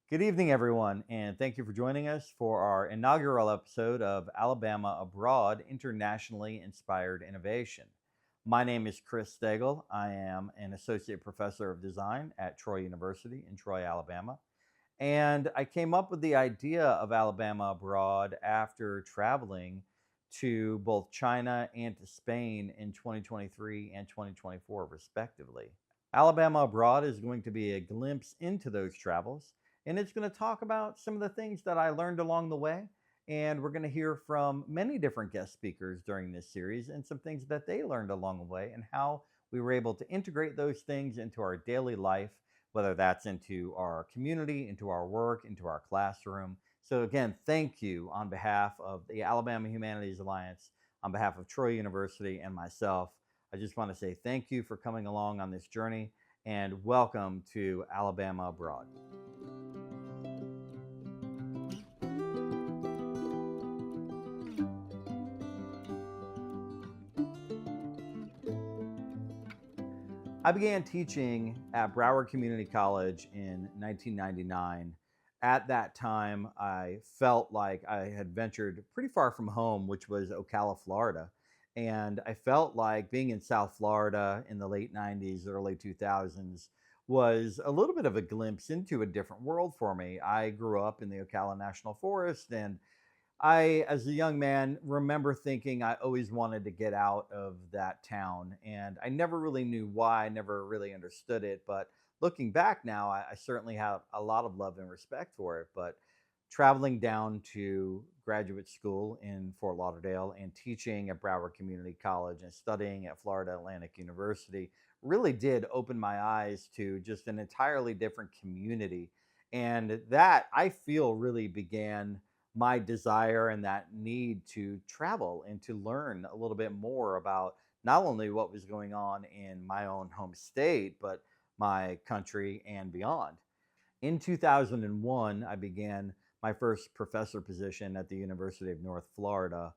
Good evening, everyone, and thank you for joining us for our inaugural episode of Alabama Abroad Internationally Inspired Innovation. My name is Chris Stagl. I am an associate professor of design at Troy University in Troy, Alabama. And I came up with the idea of Alabama Abroad after traveling to both China and to Spain in 2023 and 2024, respectively. Alabama Abroad is going to be a glimpse into those travels, and it's going to talk about some of the things that I learned along the way. And we're going to hear from many different guest speakers during this series and some things that they learned along the way and how we were able to integrate those things into our daily life, whether that's into our community, into our work, into our classroom. So, again, thank you on behalf of the Alabama Humanities Alliance, on behalf of Troy University and myself. I just want to say thank you for coming along on this journey and welcome to Alabama Abroad. I began teaching at Broward Community College in 1999. At that time, I felt like I had ventured pretty far from home, which was Ocala, Florida. And I felt like being in South Florida in the late 90s, early 2000s was a little bit of a glimpse into a different world for me. I grew up in the Ocala National Forest, and as a young man, remember thinking I always wanted to get out of that town. And I never really knew why, I never really understood it. But looking back now, I certainly have a lot of love and respect for it. But traveling down to graduate school in Fort Lauderdale and teaching at Broward Community College and studying at Florida Atlantic University really did open my eyes to just an entirely different community. And that I feel really began my desire and that need to travel and to learn a little bit more about not only what was going on in my own home state, but my country and beyond. In 2001, I began my first professor position at the University of North Florida.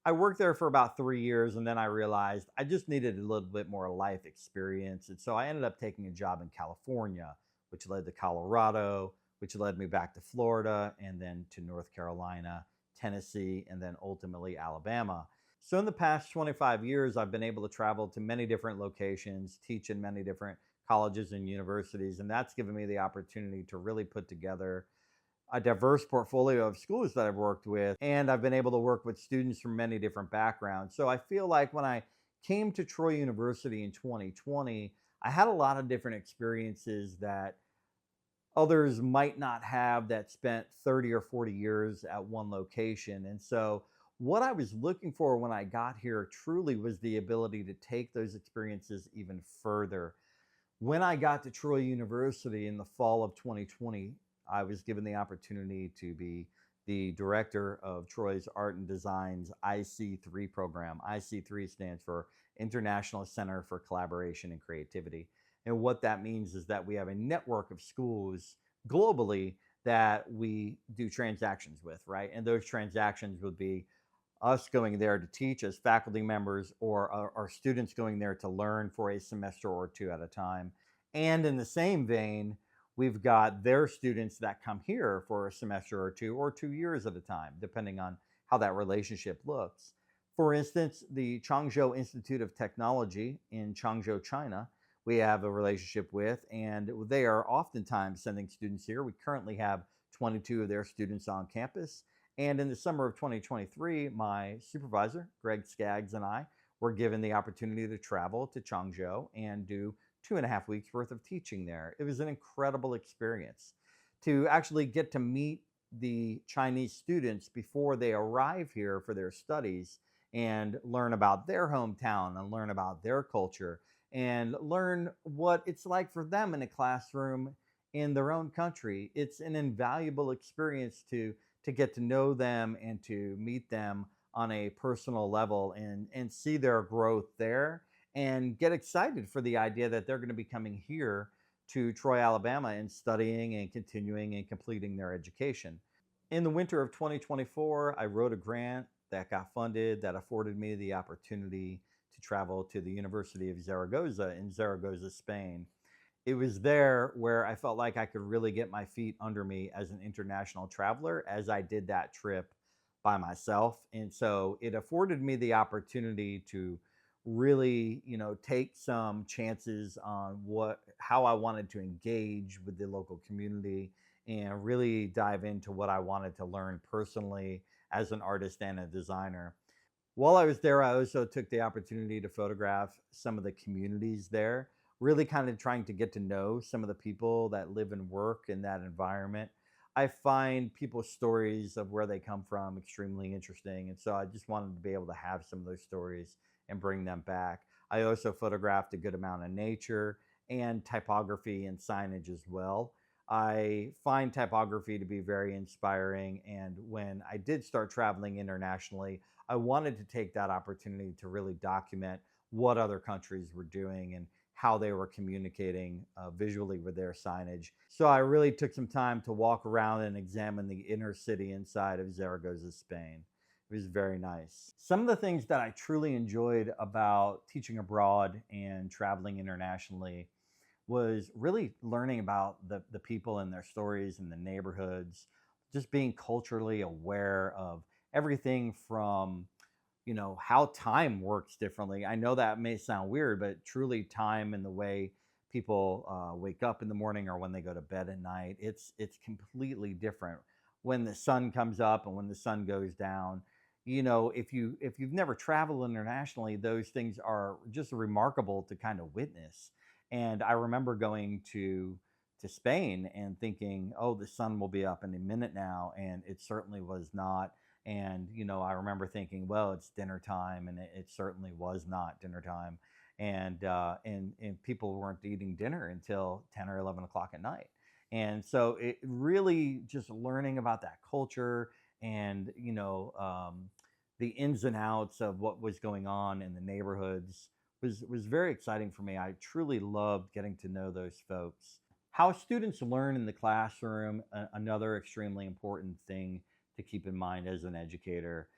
I worked there for about 3 years, and then I realized I just needed a little bit more life experience. And so I ended up taking a job in California, which led to Colorado, which led me back to Florida, and then to North Carolina, Tennessee, and then ultimately Alabama. So in the past 25 years, I've been able to travel to many different locations, teach in many different colleges and universities, and that's given me the opportunity to really put together a diverse portfolio of schools that I've worked with, and I've been able to work with students from many different backgrounds. So I feel like when I came to Troy University in 2020, I had a lot of different experiences that others might not have that spent 30 or 40 years at one location. And so what I was looking for when I got here truly was the ability to take those experiences even further. When I got to Troy University in the fall of 2020, I was given the opportunity to be the director of Troy's Art and Design's IC3 program. IC3 stands for International Center for Collaboration and Creativity. And what that means is that we have a network of schools globally that we do transactions with, right? And those transactions would be us going there to teach as faculty members or our students going there to learn for a semester or two at a time. And in the same vein, we've got their students that come here for a semester or 2 years at a time, depending on how that relationship looks. For instance, the Changzhou Institute of Technology in Changzhou, China, we have a relationship with, and they are oftentimes sending students here. We currently have 22 of their students on campus. And in the summer of 2023, my supervisor, Greg Skaggs, and I were given the opportunity to travel to Changzhou and do 2.5 weeks worth of teaching there. It was an incredible experience to actually get to meet the Chinese students before they arrive here for their studies and learn about their hometown and learn about their culture and learn what it's like for them in a classroom in their own country. It's an invaluable experience to get to know them and to meet them on a personal level and see their growth there and get excited for the idea that they're going to be coming here to Troy, Alabama and studying and continuing and completing their education. In the winter of 2024, I wrote a grant that got funded that afforded me the opportunity to travel to the University of Zaragoza in Zaragoza, Spain. It was there where I felt like I could really get my feet under me as an international traveler as I did that trip by myself. And so it afforded me the opportunity to really, take some chances on how I wanted to engage with the local community and really dive into what I wanted to learn personally as an artist and a designer. While I was there, I also took the opportunity to photograph some of the communities there, really kind of trying to get to know some of the people that live and work in that environment. I find people's stories of where they come from extremely interesting. And so I just wanted to be able to have some of those stories and bring them back. I also photographed a good amount of nature and typography and signage as well. I find typography to be very inspiring. And when I did start traveling internationally, I wanted to take that opportunity to really document what other countries were doing and how they were communicating visually with their signage. So I really took some time to walk around and examine the inner city inside of Zaragoza, Spain. It was very nice. Some of the things that I truly enjoyed about teaching abroad and traveling internationally was really learning about the people and their stories and the neighborhoods, just being culturally aware of everything from how time works differently. I know that may sound weird, but truly time and the way people wake up in the morning or when they go to bed at night, it's completely different when the sun comes up and when the sun goes down. If you've never traveled internationally, those things are just remarkable to kind of witness. And I remember going to Spain and thinking, oh, the sun will be up in a minute now, and it certainly was not. And I remember thinking, well, it's dinner time, and it certainly was not dinner time. And people weren't eating dinner until 10 or 11 o'clock at night. And so it really just learning about that culture and the ins and outs of what was going on in the neighborhoods was very exciting for me. I truly loved getting to know those folks. How students learn in the classroom, another extremely important thing to keep in mind as an educator.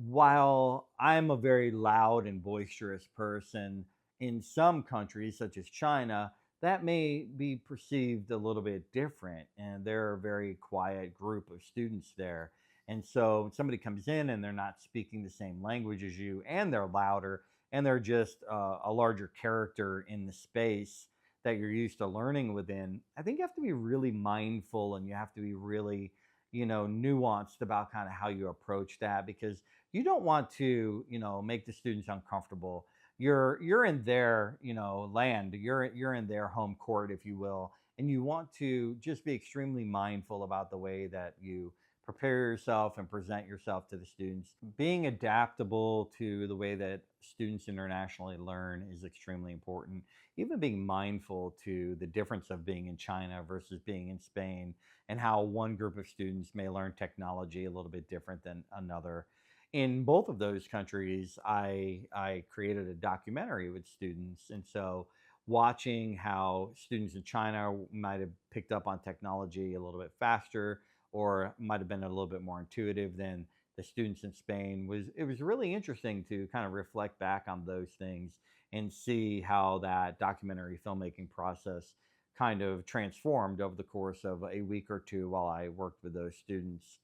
While I'm a very loud and boisterous person, in some countries, such as China, that may be perceived a little bit different. And they're a very quiet group of students there. And so when somebody comes in and they're not speaking the same language as you, and they're louder, and they're just a larger character in the space that you're used to learning within, I think you have to be really mindful and you have to be really, nuanced about kind of how you approach that, because you don't want to make the students uncomfortable. You're in their land, you're in their home court, if you will, and you want to just be extremely mindful about the way that you prepare yourself and present yourself to the students. Being adaptable to the way that students internationally learn is extremely important. Even being mindful to the difference of being in China versus being in Spain, and how one group of students may learn technology a little bit different than another. In both of those countries, I created a documentary with students, and so watching how students in China might have picked up on technology a little bit faster or might have been a little bit more intuitive than the students in Spain, was really interesting to kind of reflect back on those things and see how that documentary filmmaking process kind of transformed over the course of a week or two while I worked with those students.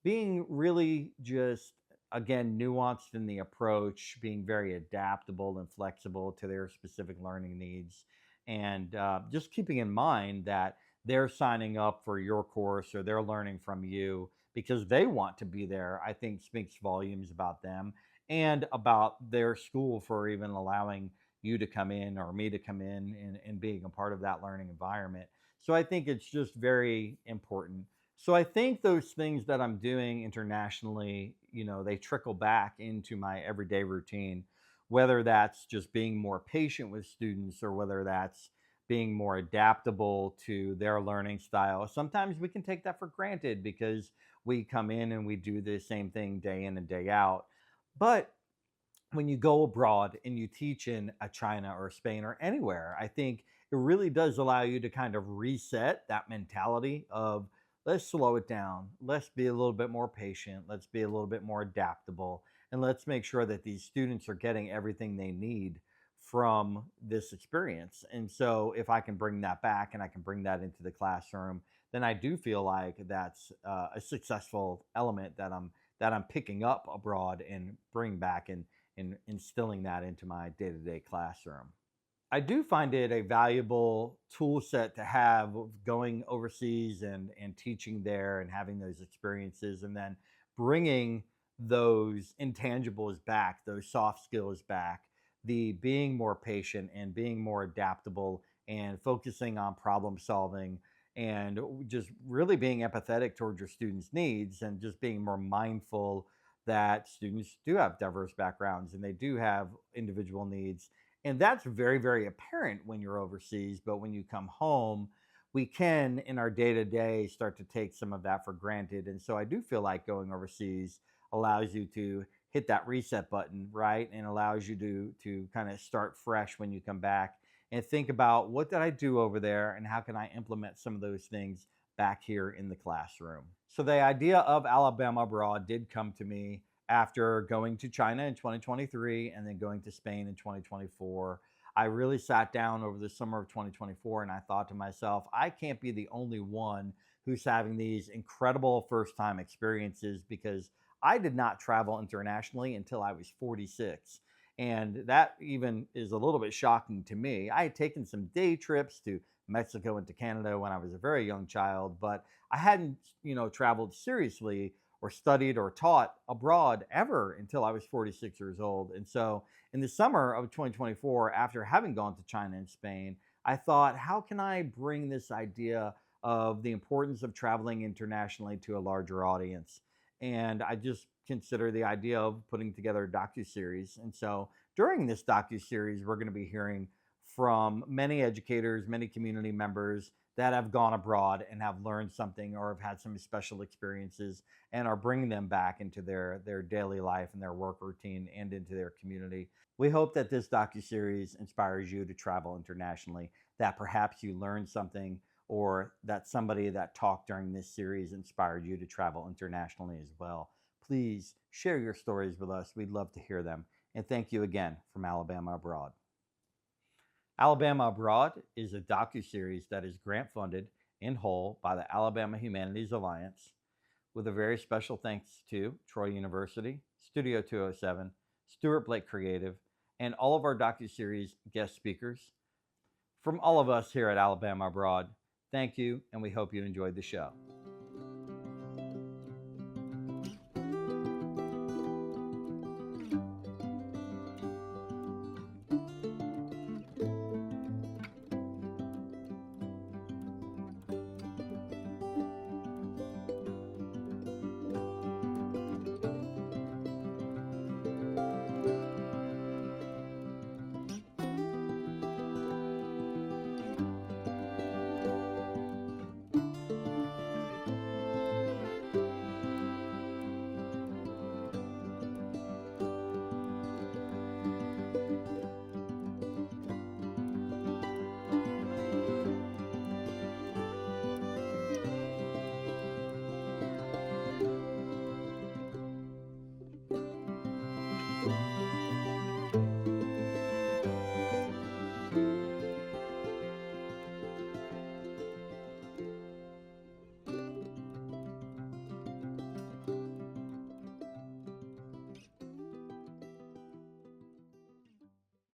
Being really just, again, nuanced in the approach, being very adaptable and flexible to their specific learning needs, and just keeping in mind that they're signing up for your course or they're learning from you because they want to be there, I think speaks volumes about them and about their school for even allowing you to come in or me to come in and being a part of that learning environment. So I think it's just very important. So I think those things that I'm doing internationally, they trickle back into my everyday routine, whether that's just being more patient with students or whether that's being more adaptable to their learning style. Sometimes we can take that for granted because we come in and we do the same thing day in and day out. But when you go abroad and you teach in a China or Spain or anywhere, I think it really does allow you to kind of reset that mentality of let's slow it down. Let's be a little bit more patient. Let's be a little bit more adaptable. And let's make sure that these students are getting everything they need from this experience. And so if I can bring that back and I can bring that into the classroom, then I do feel like that's a successful element that I'm picking up abroad and bring back and instilling that into my day-to-day classroom. I do find it a valuable tool set to have of going overseas and teaching there and having those experiences and then bringing those intangibles back, those soft skills back, the being more patient and being more adaptable and focusing on problem solving and just really being empathetic towards your students' needs and just being more mindful that students do have diverse backgrounds and they do have individual needs, and that's very, very apparent when you're overseas. But when you come home, we can, in our day to day, start to take some of that for granted. And so I do feel like going overseas allows you to hit that reset button, right? And allows you to kind of start fresh when you come back and think about what did I do over there and how can I implement some of those things back here in the classroom. So the idea of Alabama Abroad did come to me after going to China in 2023 and then going to Spain in 2024. I really sat down over the summer of 2024 and I thought to myself, I can't be the only one who's having these incredible first time experiences because I did not travel internationally until I was 46. And that even is a little bit shocking to me. I had taken some day trips to Mexico and to Canada when I was a very young child, but I hadn't, traveled seriously or studied or taught abroad ever until I was 46 years old. And so in the summer of 2024, after having gone to China and Spain, I thought, how can I bring this idea of the importance of traveling internationally to a larger audience? And I just consider the idea of putting together a docuseries. And so during this docuseries, we're going to be hearing from many educators, many community members that have gone abroad and have learned something or have had some special experiences and are bringing them back into their daily life and their work routine and into their community. We hope that this docuseries inspires you to travel internationally, that perhaps you learned something or that somebody that talked during this series inspired you to travel internationally as well. Please share your stories with us. We'd love to hear them. And thank you again from Alabama Abroad. Alabama Abroad is a docuseries that is grant funded in whole by the Alabama Humanities Alliance, with a very special thanks to Troy University, Studio 207, Stuart Blake Creative, and all of our docuseries guest speakers. From all of us here at Alabama Abroad, thank you, and we hope you enjoyed the show.